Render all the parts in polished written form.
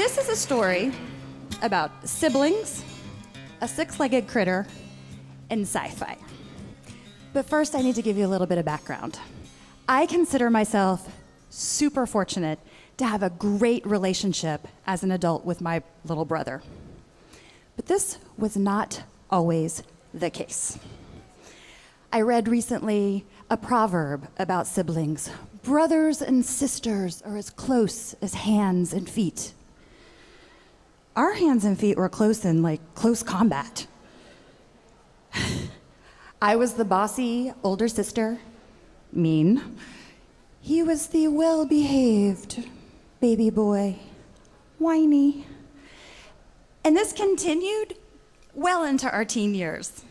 This is a story about siblings, a six-legged critter, and sci-fi. But first, I need to give you a little bit of background. I consider myself super fortunate to have a great relationship as an adult with my little brother. But this was not always the case. I read recently a proverb about siblings. Brothers and sisters are as close as hands and feet. Our hands and feet were close in close combat. I was the bossy older sister, mean. He was the well-behaved baby boy, whiny. And this continued well into our teen years.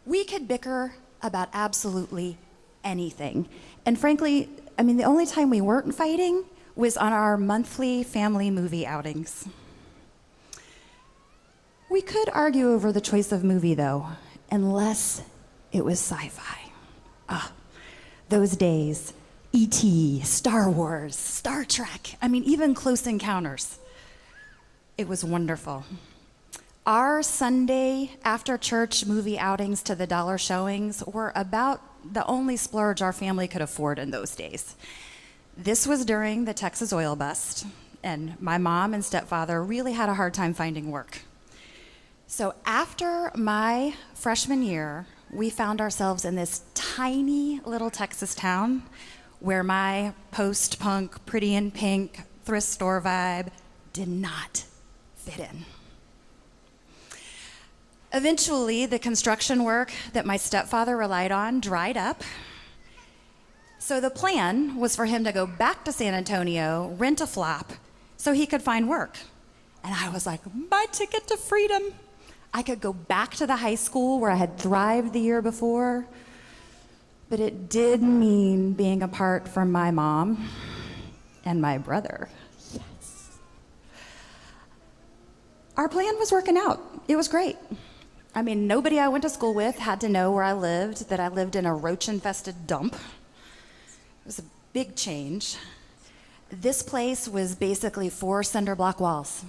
We could bicker about absolutely anything. And frankly, the only time we weren't fighting was on our monthly family movie outings. We could argue over the choice of movie, though, unless it was sci-fi. Those days, E.T., Star Wars, Star Trek, even Close Encounters. It was wonderful. Our Sunday after church movie outings to the dollar showings were about the only splurge our family could afford in those days. This was during the Texas oil bust, and my mom and stepfather really had a hard time finding work. So after my freshman year, we found ourselves in this tiny little Texas town where my post-punk, pretty in pink, thrift store vibe did not fit in. Eventually, the construction work that my stepfather relied on dried up. So the plan was for him to go back to San Antonio, rent a flop, so he could find work. And I was like, my ticket to freedom. I could go back to the high school where I had thrived the year before, but it did mean being apart from my mom and my brother. Yes. Our plan was working out. It was great. Nobody I went to school with had to know where I lived, that I lived in a roach-infested dump. It was a big change. This place was basically 4 cinder block walls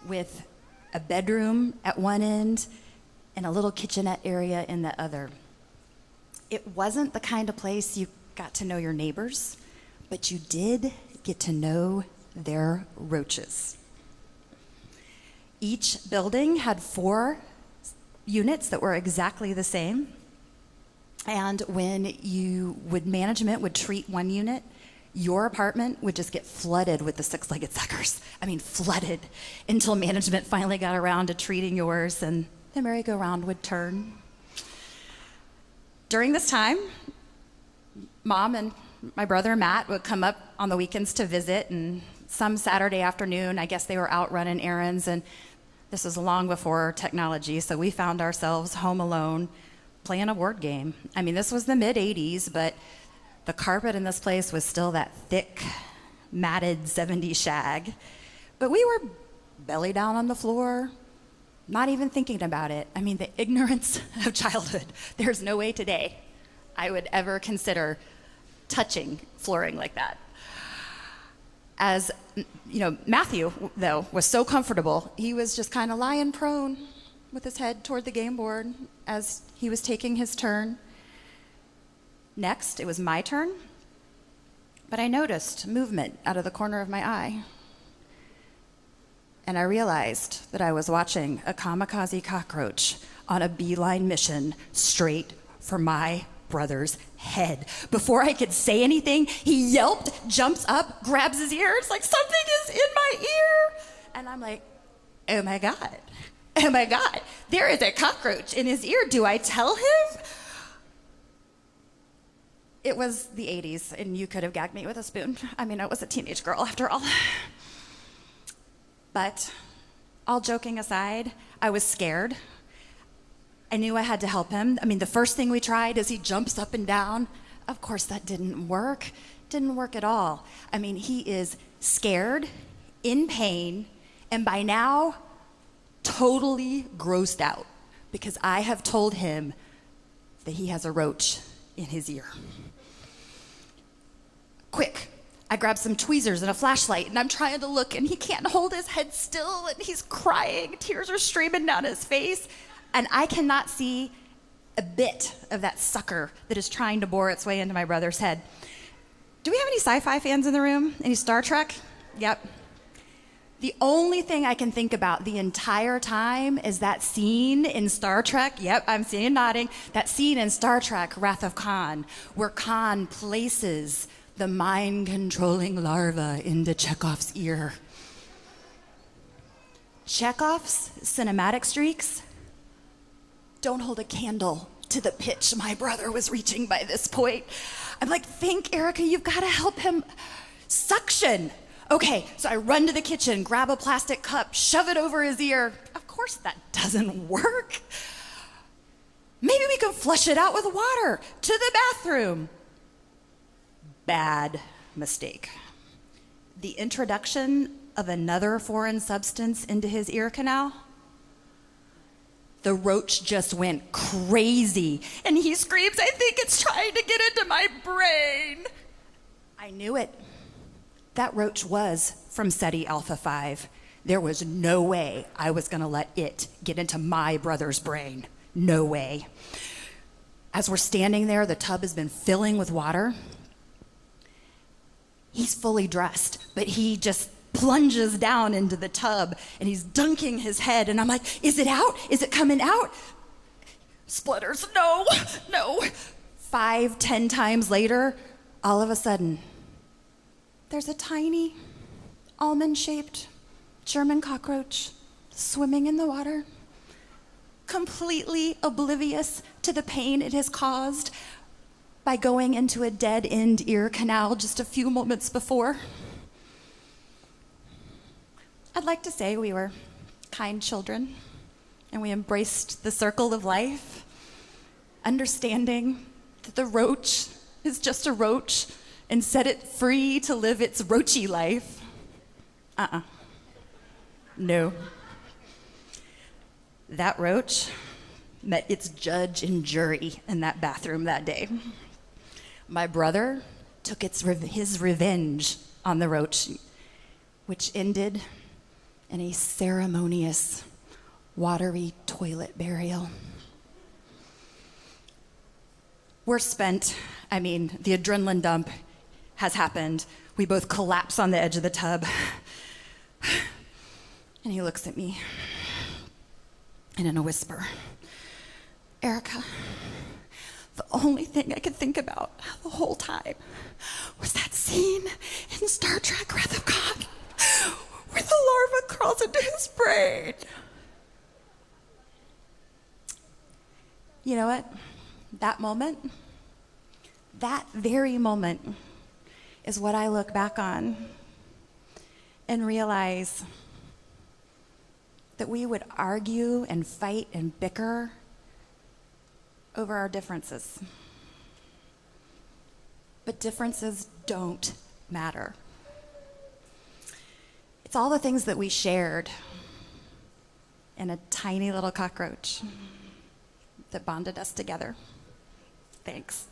with a bedroom at one end and a little kitchenette area in the other. It wasn't the kind of place you got to know your neighbors, but you did get to know their roaches. Each building had 4 units that were exactly the same. And when management would treat one unit, your apartment would just get flooded with the 6-legged suckers. Flooded, until management finally got around to treating yours and the merry-go-round would turn. During this time, Mom and my brother Matt would come up on the weekends to visit, and some Saturday afternoon, I guess they were out running errands, and this was long before technology, so we found ourselves home alone playing a board game. This was the mid-'80s, but the carpet in this place was still that thick, matted 70s shag. But we were belly down on the floor, not even thinking about it. The ignorance of childhood. There's no way today I would ever consider touching flooring like that. As Matthew, though, was so comfortable, he was just kind of lying prone with his head toward the game board as he was taking his turn. Next, it was my turn, but I noticed movement out of the corner of my eye. And I realized that I was watching a kamikaze cockroach on a beeline mission straight for my brother's head. Before I could say anything, he yelped, jumps up, grabs his ear. It's like, something is in my ear. And I'm like, oh my God, there is a cockroach in his ear. Do I tell him? It was the 80s, and you could have gagged me with a spoon. I was a teenage girl after all. But all joking aside, I was scared. I knew I had to help him. The first thing we tried is he jumps up and down. Of course, that didn't work. Didn't work at all. He is scared, in pain, and by now, totally grossed out because I have told him that he has a roach in his ear. Quick, I grab some tweezers and a flashlight, and I'm trying to look, and he can't hold his head still, and he's crying. Tears are streaming down his face, and I cannot see a bit of that sucker that is trying to bore its way into my brother's head. Do we have any sci-fi fans in the room? Any Star Trek? Yep. The only thing I can think about the entire time is that scene in Star Trek. Yep, I'm seeing you nodding. That scene in Star Trek, Wrath of Khan, where Khan places the mind-controlling larva into Chekhov's ear. Chekhov's cinematic streaks don't hold a candle to the pitch my brother was reaching by this point. I'm like, think, Erika, you've got to help him suction. Okay, so I run to the kitchen, grab a plastic cup, shove it over his ear. Of course that doesn't work. Maybe we can flush it out with water to the bathroom. Bad mistake. The introduction of another foreign substance into his ear canal, the roach just went crazy, and he screams, I think it's trying to get into my brain. I knew it. That roach was from SETI Alpha 5. There was no way I was going to let it get into my brother's brain. No way. As we're standing there, the tub has been filling with water. He's fully dressed, but he just plunges down into the tub, and he's dunking his head, and I'm like, is it out? Is it coming out? Splitters, no. 5, 10 times later, all of a sudden, there's a tiny almond-shaped German cockroach swimming in the water, completely oblivious to the pain it has caused by going into a dead-end ear canal just a few moments before. I'd like to say we were kind children, and we embraced the circle of life, understanding that the roach is just a roach, and set it free to live its roachy life. No. That roach met its judge and jury in that bathroom that day. My brother took his revenge on the roach, which ended in a ceremonious, watery toilet burial. We're spent. I mean, the adrenaline dump has happened. We both collapse on the edge of the tub. And he looks at me, and in a whisper, Erika, the only thing I could think about the whole time was that scene in Star Trek Wrath of Khan where the larva crawls into his brain. You know what? That moment, that very moment, is what I look back on and realize that we would argue and fight and bicker over our differences. But differences don't matter. It's all the things that we shared in a tiny little cockroach that bonded us together. Thanks.